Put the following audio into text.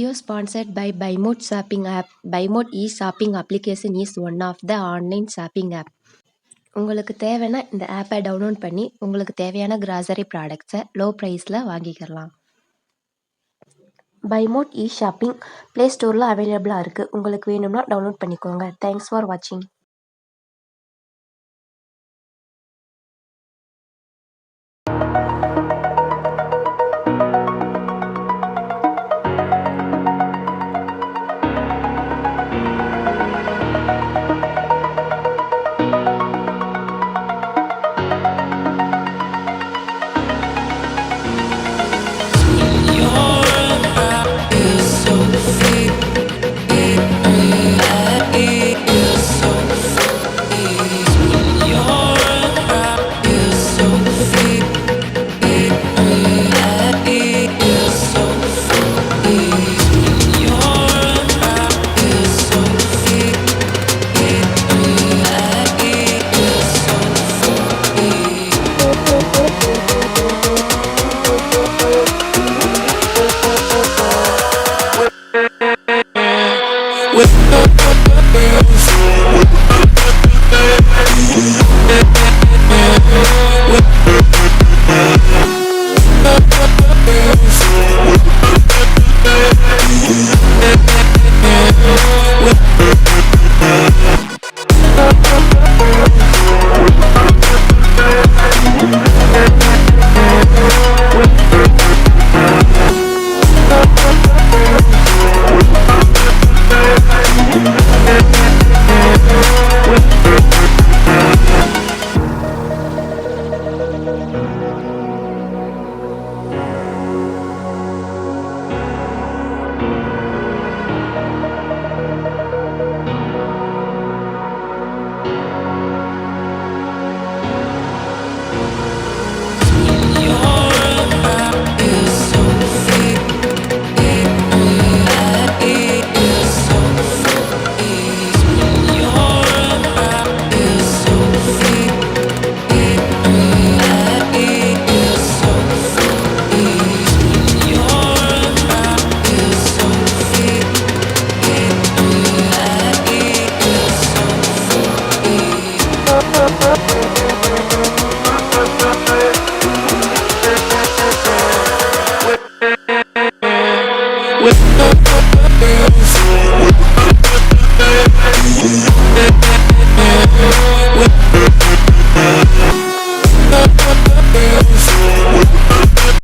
Video sponsored by BuyMote shopping app. BuyMote e-shopping application is one of the online shopping app. உங்களுக்கு தேவைன்னா இந்த ஆப்பை download பண்ணி உங்களுக்கு தேவையான கிராசரி ப்ராடக்ட்ஸை லோ ப்ரைஸில் வாங்கிக்கலாம். BuyMote e-shopping ப்ளே ஸ்டோரில் அவைலபிளாக இருக்குது. உங்களுக்கு வேணும்னா டவுன்லோட் பண்ணிக்கோங்க. தேங்க்ஸ் ஃபார் வாட்சிங்.